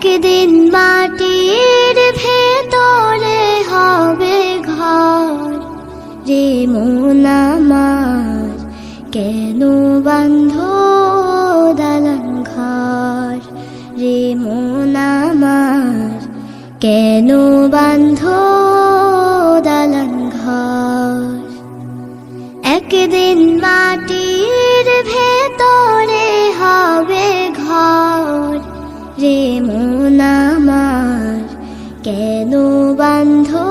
একদিন মাটির ভেতরে হবে ঘর রে মন আমার, কেন বাঁধো দালান ঘর রে মন আমার, কেন বাঁধো দালান ঘর। একদিন মাটির ভেতরে হবে ঘর রে মন আমার, কেন বাঁধো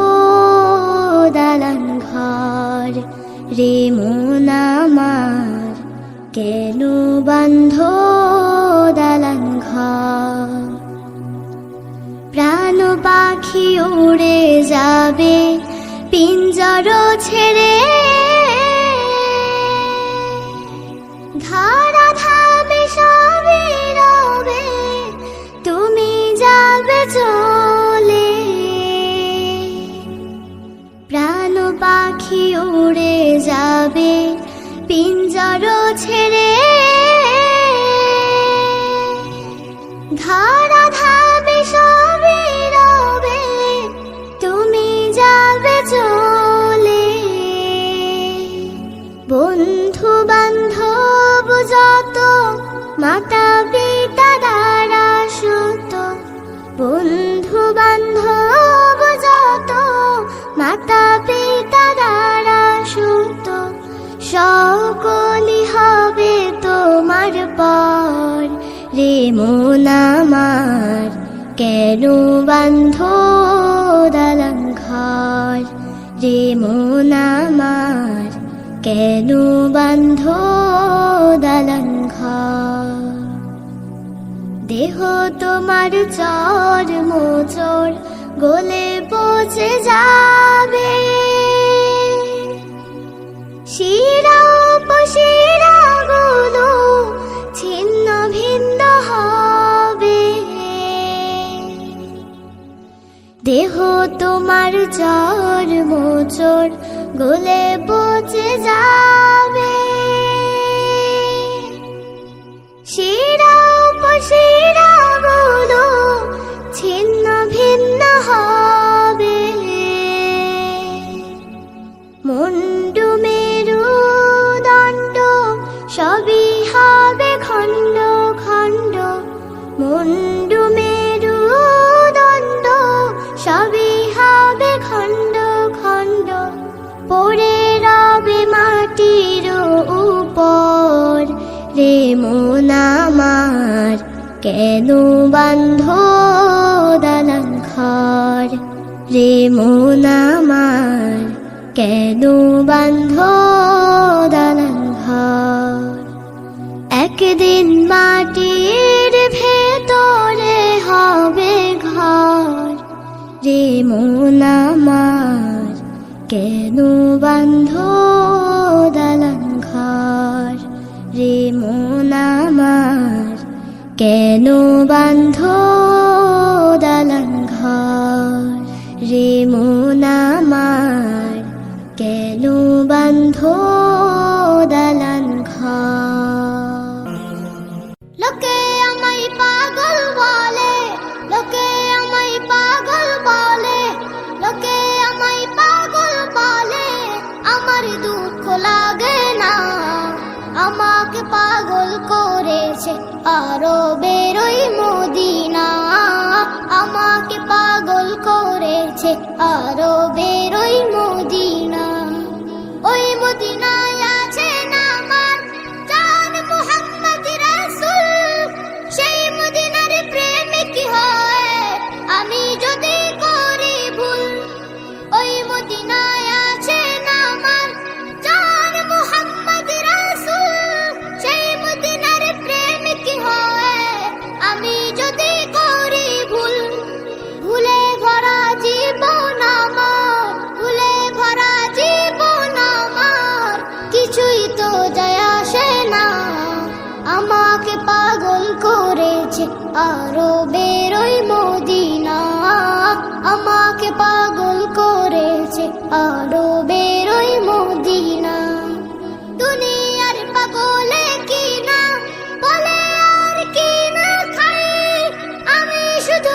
দালান ঘর রে মন আমার, কেন বাঁধো দালান ঘর। প্রাণ পাখি উড়ে যাবে পিঞ্জর ছেড়ে, ধারা ধাবে সবে রবে তুমি যাবে চলে। প্রাণ পাখি উড়ে যাবে পিঞ্জর ছেড়ে, ধারা ধাবে সবে রবে তুমি যাবে চলে। বন্ধু বান্ধব যত মাতা পিতা দ্বারা সুত, বন্ধু বান্ধব যত মাতা পিতা দ্বারা সুত, সকলই হবে তোমার পর রে মন আমার, কেন বাঁধো দালান ঘর রে মন আমার, কেন বাঁধো দালান ঘর। দেহ তোমার চর মোচর গলে পচে যাবে, শিরা উপশিরা গুলো ছিন্ন ভিন্ন হবে। দেহ তোমার চর মোচর গলে পচে যাবে, শিরা উপশিরা গুলো ছিন্ন ভিন্ন হবে। মুন্ডু মেরু দণ্ড সবই হবে খণ্ড খণ্ড, মুন্ডু মেরু দণ্ড সবই হবে খণ্ড খণ্ড। পড়ে রবে মাটির উপর রে মন আমার, কেন বাঁধো দালান ঘর রে মন আমার, কেন বাঁধো দালান ঘর। একদিন মাটির ভেতরে হবে ঘর রে মন আমার, কেন বাঁধো দালান ঘর রে মন আমার, কেন বাঁধো দালান ঘর রে মন আমার, কেন বাঁধো দালান ঘর। লোকে আমায় পাগল বলে, লোকে আমায় পাগল বলে, লোকে আমায় পাগল বলে, আমার দুঃখ লাগে না। আমাকে পাগল করেছে আরো বেরোই মদিনা, আমাকে পাগল করেছে আরো বেরোই মদিনা। ওই মদিনায় আছে না আমার জান মুহাম্মদ রাসূল, সেই মদিনার প্রেমে কি হয় আমি যদি করি ভুল। ওই মদিনায় আছে না আমার জান মুহাম্মদ রাসূল, সেই মদিনার প্রেমে কি হয় আমি যদি করি ভুল। ভুলে ভরা জীবন আমার, ভুলে ভরা জীবন আমার, কিছুই তো যায় আসে না। আমাকে পাগল করেছে আরো বেরোই মদিনা, আমাকে পাগল করেছে আরো বেরোই মদিনা। দুনিয়ার পাগলে কি না বলে আর কি না খাই, আমি শুধু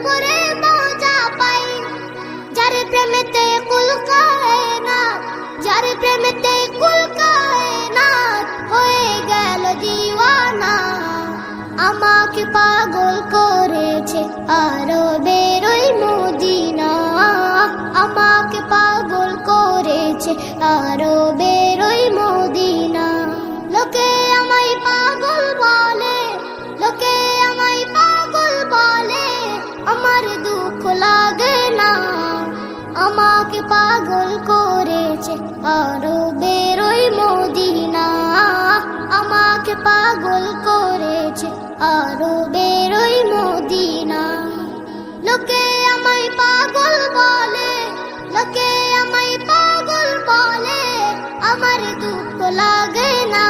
করে মজা পাই, যার প্রেমেতে কুল কায়নাত, যার প্রেমেতে কুল কায়নাত হয়ে গেল দিওয়ানা। আমাকে পাগল করেছে আরবের ওই মদিনা, আমাকে পাগল করেছে আরবের ওই মদিনা। লোকে আমায় পাগল বলে, লোকে আমায় পাগল বলে, আমার দুঃখ লাগে না। আমাকে পাগল করেছে আরবের ওই মদিনা, আমাকে পাগল করেছে আরবের ওই মদিনা। লোকে আমায় পাগল বলে, লোকে আমায় পাগল বলে, আমার দুঃখ লাগে না।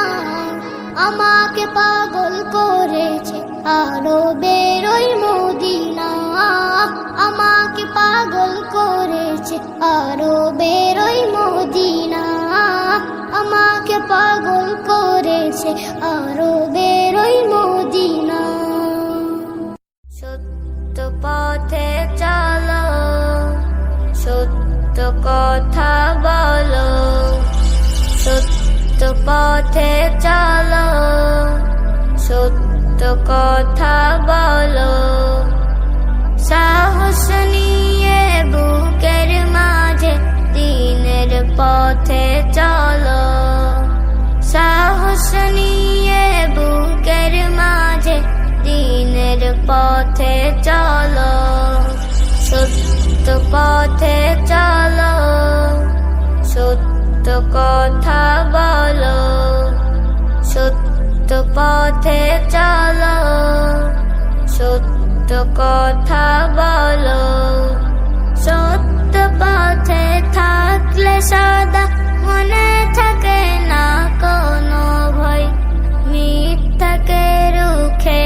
আমাকে পাগল করেছে আরবের ওই মদিনা, আমাকে পাগল করেছে আরবের ওই মদিনা, আমাকে পাগল করেছে আরবের ওই মদিনা। সত্য পথে চলো, সত্য কথা বলো, সত্য পথে চলো, সত্য কথা বলো। সাহস নিয়ে বুকের মাঝে দিনের পথে চলো, সাহস নিয়ে বুকের মাঝে দিনের পথে চলো। সত্য পথে চলো, সত্য কথা বলো, সত্য পথে চলো, সত্য কথা বলো। সত্য পথে থাকলে সদা মনে থাকে না কোনো ভয়, মিথ্যাকে রুখে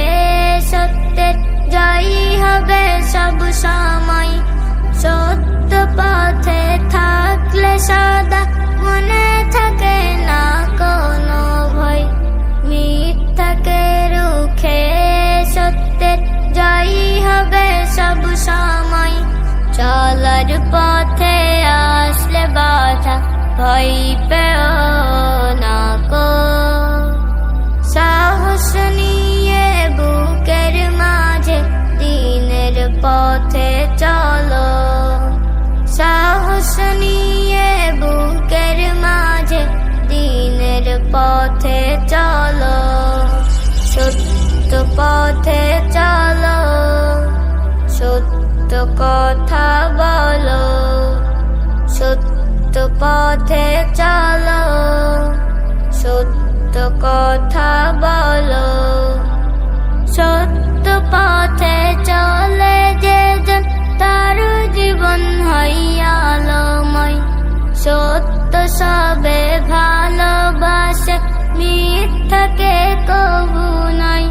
সত্যের জয়ী হবে সব সময়। সত্য পথে থাকলে সদা মনে থাকে না কোনো ভয়, মিথ্যাকে রুখে সত্যের জয়ী হবে সব সময়। চলার পথে আসলে বাধা ভয় পেও না কো, সাহস নিয়ে বুকের মাঝে দিনের পথে চলো, সাহস নিয়ে বুকের মাঝে দিনের পথে চলো। সত্য পথে চলো, সত্য কথা বলো, সত্য পথে চলো, সত্য কথা বলো। সত্য পথে চলে যেজন তার জীবন হয় আলোময়। সত্য সবে ভালোবাসে, মিথ্যাকে কবু নাই।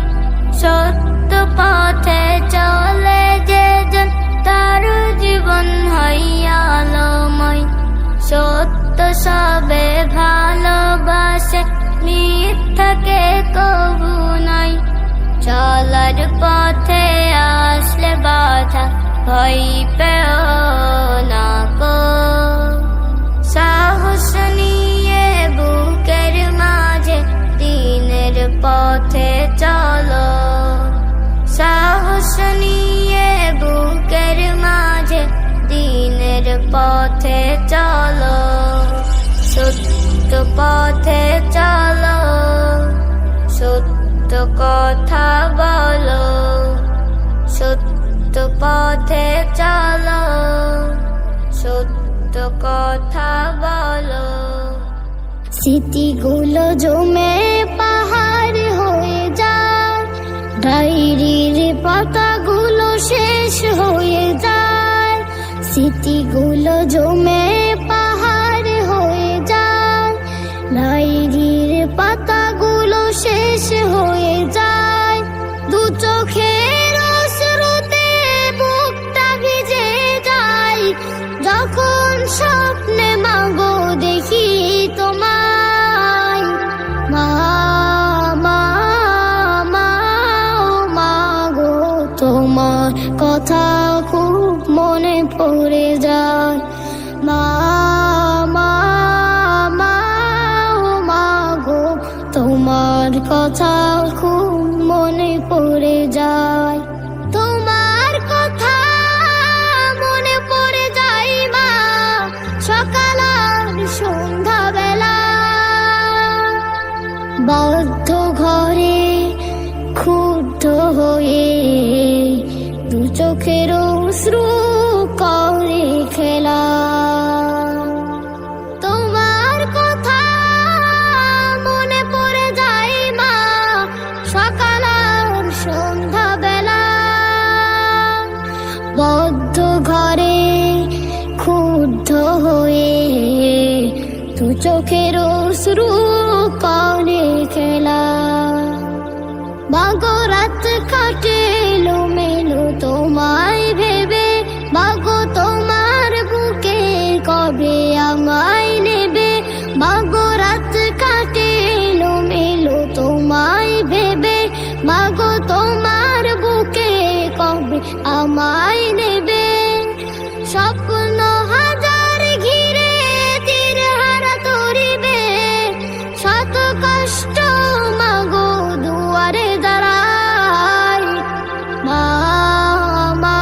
সত্য পথে চলে যেজন তার জীবন হয় আলোময়। সত্য সবে ভালোবাসে, মিথ্যাকে কবু নাই। চলার পথে আসলে বাধা ভয় পেও না কো, সাহস নিয়ে বুকের মাঝে দিনের পথে চলো, সাহস নিয়ে বুকের মাঝে দিনের পথে চলো। সত্য পথে চলো, সত্য কথা বলো, সত্য পথে চলো, সত্য কথা বলো। স্মৃতিগুলো জমে পাহাড় হয়ে যায়, ডায়েরির পাতাগুলো শেষ হয়ে যায়। স্মৃতিগুলো জমে পাহাড় হয়ে যায়, ডায়েরির পাতাগুলো শেষ হয়ে যায়। দু চোখের অশ্রুতে বুকটা ভিজে যায়, যখন স্বপ্নে মাগো দেখি তোমায়। মা মা মা মাগো তোমায়। তোমার কথা খুব মনে পড়ে যায়। মা মা মা ও মা গো, তোমার কথা খুব মনে পড়ে যায়। তোমার কথা মনে পড়ে যায় মা, সকাল আর সন্ধ্যা বেলা। বদ্ধ ঘরে ক্ষুব্ধ হয়ে দু চোখের অশ্রু করে খেলা। তোমার কথা মনে পড়ে যায় মা, সকাল আর সন্ধ্যা বেলা। বদ্ধ ঘরে ক্ষুব্ধ হয়ে দু চোখের অশ্রু করে খেলা। মাগো রাত কাটে এলো মেলো তোমায় ভেবে, মাগো তোমার বুকে কবে আমায় নেবে। মাগো রাত কাটে এলো মেলো তোমায় ভেবে, মাগো তোমার বুকে কবে আমায় নেবে। স্বপ্ন হাজার ঘিরে তীর হারা তরিবে, শত কষ্ট মাগো দুয়ারে দাঁড়ায়। মা মা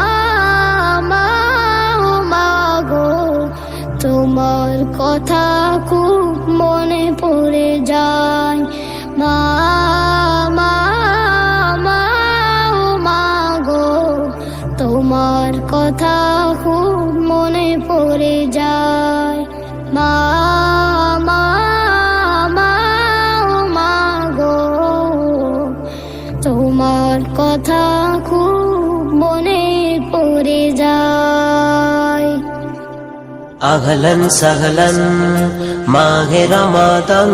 মা ও মা গো, তোমার কথা খুব মনে পড়ে যায়। মা মা মা ও মা গো, তোমার কথা খুব মনে পড়ে যায়। মা মা মা ও মা গো, তোমার কথা খুব মনে পড়ে যায়। আহলান সাহলান মাহে রমাদান,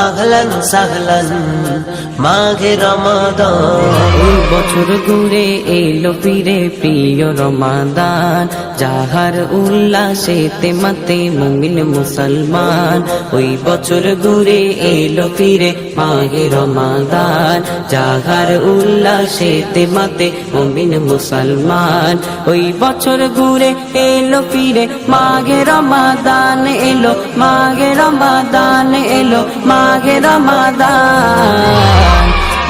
আহলান সাহলান মাহে রমাদান। ওই বছর ঘুরে এলো ফিরে প্রিয় রমাদান, যাহার উল্লাসেতে মাতে মুমিন মুসলমান। ওই বছর ঘুরে এলো ফিরে মাহে রমাদান, যাহার উল্লাসেতে মাতে মুমিন মুসলমান। ওই বছর ঘুরে এলো ফিরে মাঘে রমাদান, এলো মাঘে রমাদান, এলো মাঘে রমাদান।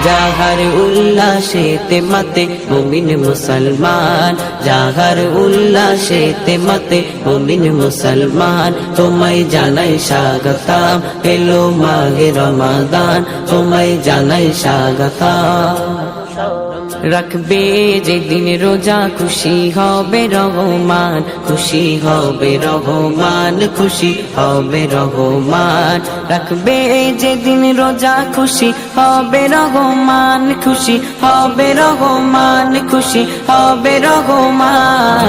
যাহার উল্লাসেতে মাতে মুমিন মুসলমান, যাহার উল্লাসেতে মাতে মুমিন মুসলমান। তোমায় জানাই স্বাগতম, এলো মাঘে রমাদান, তোমায় জানাই স্বাগতম। রাখবে যেদিন রোজা খুশি হবে রহমান, খুশি হবে রহমান, খুশি হবে রহমান। রাখবে যেদিন রোজা খুশি হবে রহমান, খুশি হবে রহমান, খুশি হবে রহমান।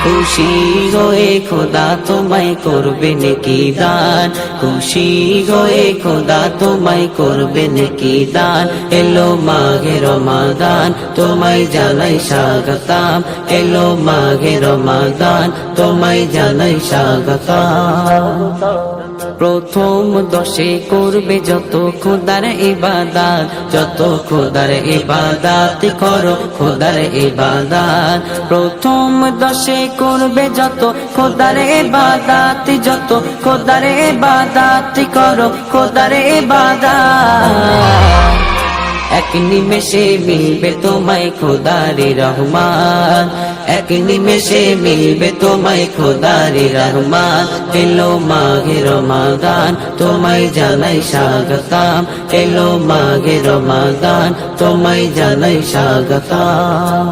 খুশি হয়ে খোদা তোমায় করবে নেকি দান, খুশি হয়ে খোদা তোমায় করবে নেকি দান। এলো মাঘে রমাদান, তোমায় জানাই স্বাগতম, এলো মাঘে রমাদান, তোমায় জানাই স্বাগতম। প্রথম দশে করবে যত খোদার ইবাদত, যত খোদার ইবাদত করো খোদার ইবাদত। প্রথম দশে করবে যত খোদার ইবাদত, যত খোদার ইবাদত করো খোদার ইবাদত। এক নিমেষে মিলবে তোমায় খোদারে রহমান, এক নিমেষে মিলবে তোমায় খোদারে রহমান। এলো মাঘে রমাদান, তোমায় জানাই স্বাগতম, এলো মাঘে রমাদান, তোমায় জানাই স্বাগতম।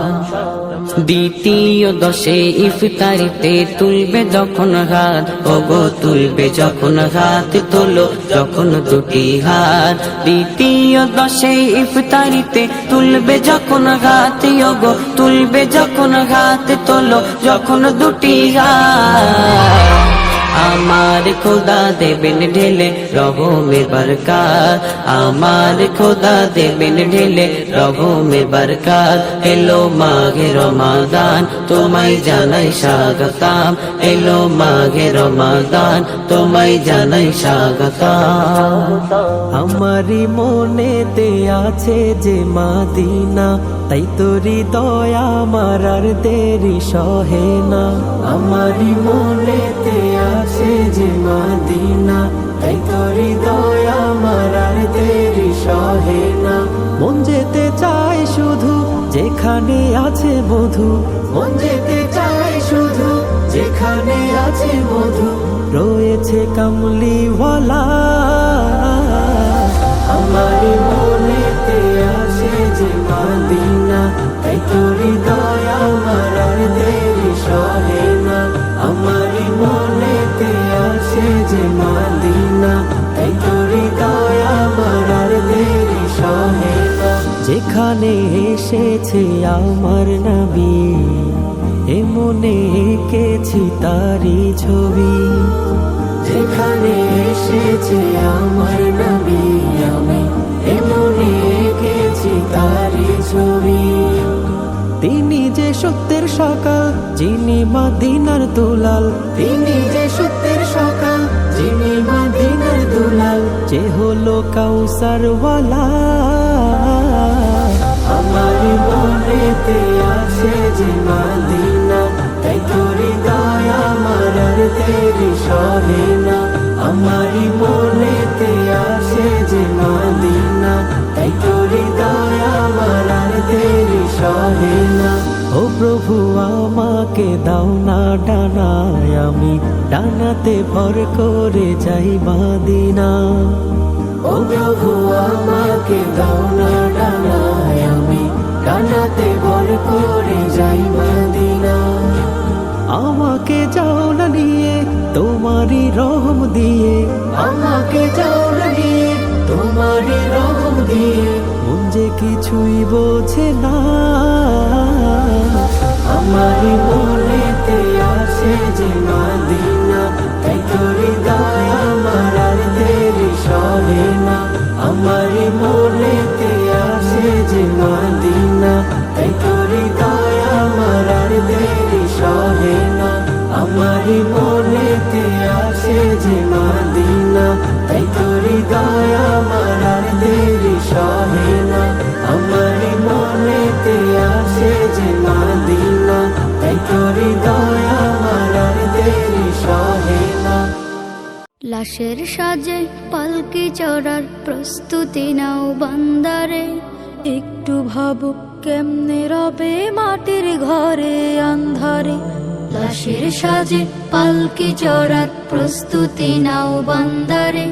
দ্বিতীয় দশে ইফতারিতে তুলবে যখন হাত, ওগো তুলবে যখন হাত, তোলো যখন দুটি হাত। দ্বিতীয় দশে ইফতারিতে তুলবে যখন হাত, ওগো তুলবে যখন হাত, তোলো যখন দুটি হাত। আমার খোদা দেবেন ঢেলে রহমের বরকত, আমার খোদা দেবেন ঢেলে রহমের বরকত। এলো মাঘে রমাদান তোমায় জানাই স্বাগতম, এলো মাঘে রমাদান তোমায় জানাই স্বাগতম। আমারি মনেতে আছে যে মাদিনা, তাই তোরি দয়া আমার আর দেরি সহে না। আমারি মনেতে আছে যে মাদিনা, তাই তোরি দয়া আমার আর দেরি সহে না। মন যেতে চায় শুধু যেখানে আছে মধু, মন যেতে চায় শুধু যেখানে আছে মধু, রয়েছে কামলিওয়ালা। আমারি মনেতে আছে যে মাদিনা, তাই তোরি দয়া আমার আর দেরি সহে না। আমারি মনেতে আছে যে মাদিনা, তাই তোরি দয়া আমার আর দেরি সহে না। যেখানে এসেছে আমার নবী, এ মনে এঁকেছি তারি ছবি। যেখানে এসেছে আমার নবী, আমি এ মনে এঁকেছি তারি ছবি। তিনি যে সত্যের সকাল, যিনি মদিনার দুলাল, তিনি যে সত্যের সকাল, যিনি মদিনার দুলাল, যে হলো কাউসারওয়ালা। আমার মনেতে আছে যে মাদিনা, তাই তোরি দয়া আমার আর দেরি সহে না। আমারি মনেতে আছে যে মাদিনা, তাই তোরি দয়া আমার আর দেরি সহে না। ও প্রভু আমাকে দাও না ডানায়, আমি ডানাতে ভর করে যাই মাদিনা। ও প্রভু আমাকে দাও না ডানায়, আমি ডানাতে ভর করে যাই মাদিনা। আমাকে যাও না নিয়ে তোমারি রহম দিয়ে, আমাকে যাও না নিয়ে তোমারি রহম দিয়ে, মন যে কিছুই বোঝে না। আমারি মনেতে আছে যে মাদিনা, তাই তোরি দয়া আমার আর দেরি সহে না। আমারি মনেতে আছে যে মাদিনা, তাই তোরি দয়া আমার আর দেরি সহে না। আমারি মনেতে আছে যে মাদিনা, তাই তোরি দয়া আমার আর দেরি সহে না। আমারি মনেতে আছে যে মাদিনা, তাই তোরি দয়া আমার আর দেরি সহে না। লাশের সাজে পালকি চড়ার প্রস্তুতি নাও বান্দারে, একটু ভাবো কেমনে রবে মাটির ঘরে আন্ধারে। লাশের সাজে পালকি চড়ার প্রস্তুতি নাও বান্দারে,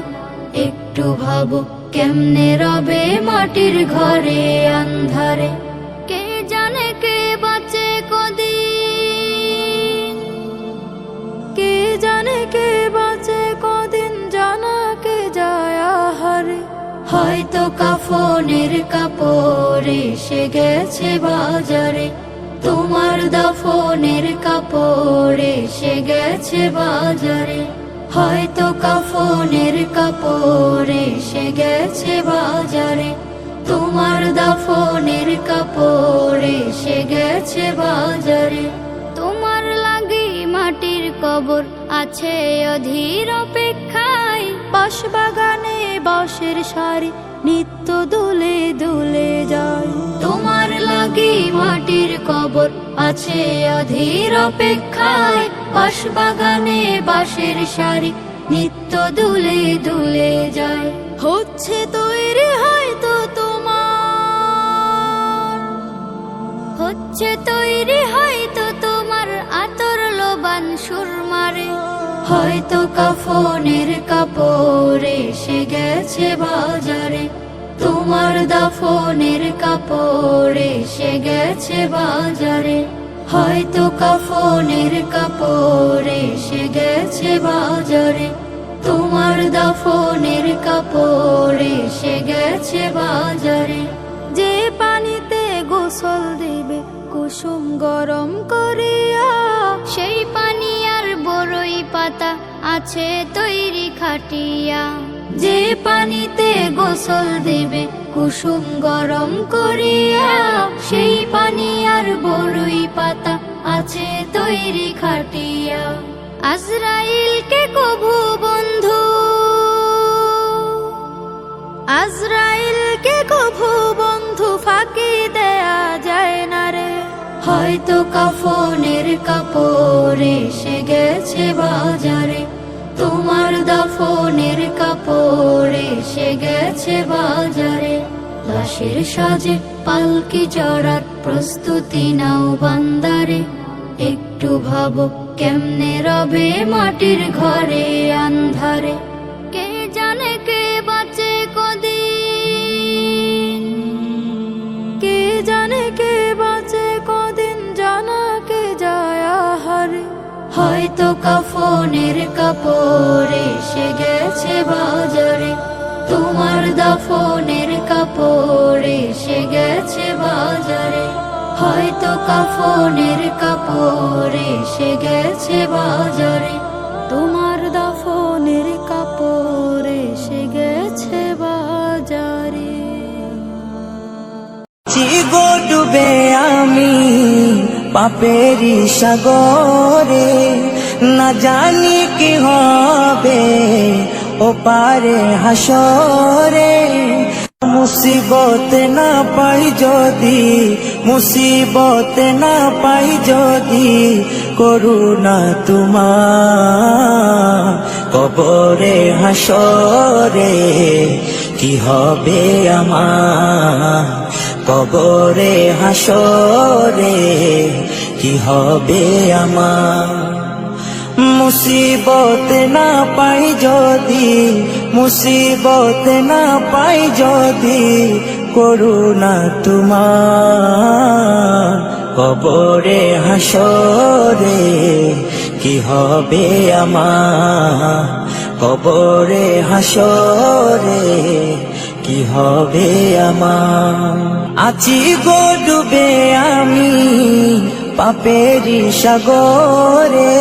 একটু ভাবো কেমনে রবে মাটির ঘরে আন্ধারে। কে জানে কে বাঁচে কদিন, কে জানে কে বাঁচে কদিন, জানা কে যায় আহারে। হয়তো কাফনের কাপড় এসে গেছে বাজারে, তোমার দাফনের কাপড় এসে গেছে বাজারে। হয়তো কাফনের কাপড় এসে গেছে বাজারে, তোমার দাফনের কাপড় এসে গেছে বাজারে। তোমার লাগি মাটির কবর আছে অধীর অপেক্ষায়, বাঁশ বাগানে বাঁশের সারি নিত্য দুলে দুলে যায়। তোমার লাগি মাটির কবর আছে অধীর অপেক্ষায়, বাঁশ বাগানে বাঁশের সারি নিত্য দুলে দুলে যায়। হচ্ছে তৈরি হয়তো তোমার, হচ্ছে তৈরি হয়তো তোমার আতর লোবান সুরমারে। হয়তো কাফনের কাপড় এসে গেছে বাজারে, তোমার দাফনের কাপড় এসে গেছে বাজারে। হয়তো কাফনের কাপড় এসে গেছে বাজারে, তোমার দাফনের কাপড় এসে গেছে বাজারে। যে পানিতে গোসল দিবে কুসুম গরম করিয়া, সেই পানি আর বড়ই পাতা আছে তৈরি খাটিয়া, যে পানিতে গোসল দেবে কুসুম গরম করিয়া, সেই পানি আর বড়ই পাতা আছে তৈরি খাটিয়া। আজরাইলকে কভু বন্ধু, আজরাইলকে কভু বন্ধু ফাঁকি দেয়া যায় না রে। হয়তো কাফনের কাপড় এসে গেছে বাজারে, তোমার দাফনের কাপড় এসে গেছে বাজারে। লাশের সাজে পালকি চড়ার প্রস্তুতি নাও বান্দারে, একটু ভাবো কেমনে রবে মাটির ঘরে আন্ধারে। কে জানে কে বাঁচে কদিন, কে জানে কে বাঁচে কদিন, জানা কে যায় আহারে। হয়তো কাফনের কাপড় এসে গেছে বাজারে, তোমার দাফনের কাপড় এসে গেছে বাজারে। হয়তো কাফনের কাপড় এসে গেছে বাজারে, তোমার দাফনের কাপড় এসে গেছে বাজারে। চিগো ডুবে আমি পাপেরি সাগরে, না জানি কি হবে ও পারে হাসরে। মুসিবত না পাই যদি, মুসিবত না পাই যদি, করুণা তোমার কবরে হাসরে। কি হবে আমার কবরে হাসরে, কি হবে আমার। মুসিবত না পাই যদি, মুসিবত না পাই যদি, করুণা তোমার কবরে হাসরে। কি হবে আমার কবরে হাসরে, কি হবে আমার। আছি গো ডুবে আমি পাপেরি সাগরে,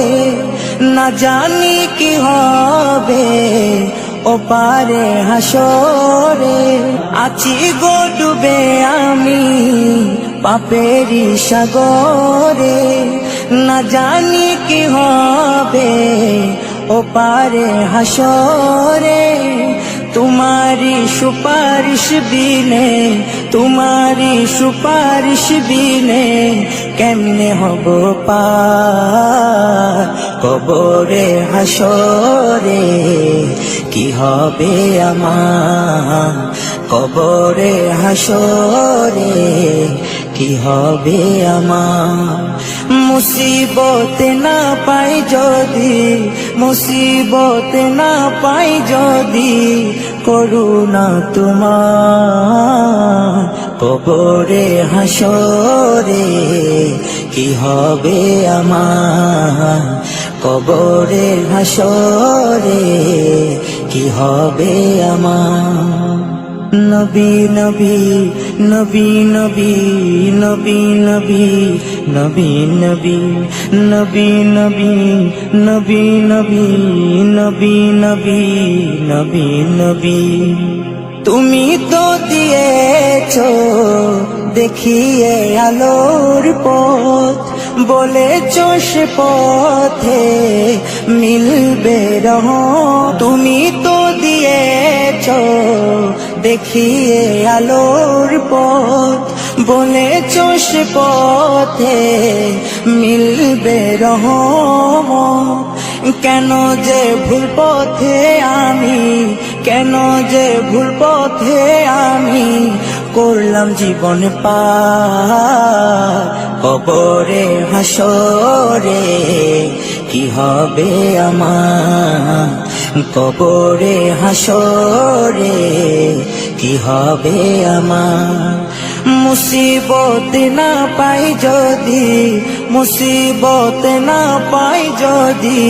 না জানি কি হবে ও পারে হাসরে। আছি গো ডুবে আমি পাপেরি সাগরে, না জানি কি হবে ও পারে হাসরে। तुम्हारी सुपारिश बिने, तुम्हारी सुपारिश बिने केमने हबो पार कबरे हासरे। কি হবে আমার কবরে হাসরে, কি হবে আমার। মুসিবত না পাই যদি, মুসিবত না পাই যদি, করুণা তোমার কবরে হাসরে। কি হবে আমার কবরে হাসরে, কি হবে আমার। নবী নবী নবী নবী নবী নবী নবী নবী নবী নবী নবী নবী নবী নবী নবী নবী। তুমি তো দিয়েছো দেখিয়ে আলোর পথ, বলেছো সে পথে মিলবে রহমত। তুমি তো দিয়েছো দেখিয়ে আলোর পথ, বলেছো সে পথে মিলবে রহমত। কেন যে ভুল পথে আমি, কেন যে ভুল পথে আমি করলাম জীবন পার কবরে হাসরে। কি হবে আমার কবরে হাসরে, কি হবে আমার। মুসিবত না পাই যদি, মুসিবত না পাই যদি,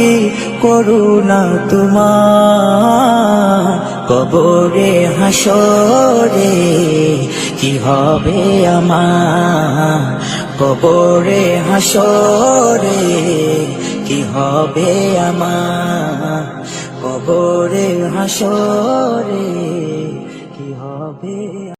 করুণা তোমার কবরে হাসরে। কি হবে আমার কবরে হাসরে, কি হবে আমার কবরে হাসরে কি হবে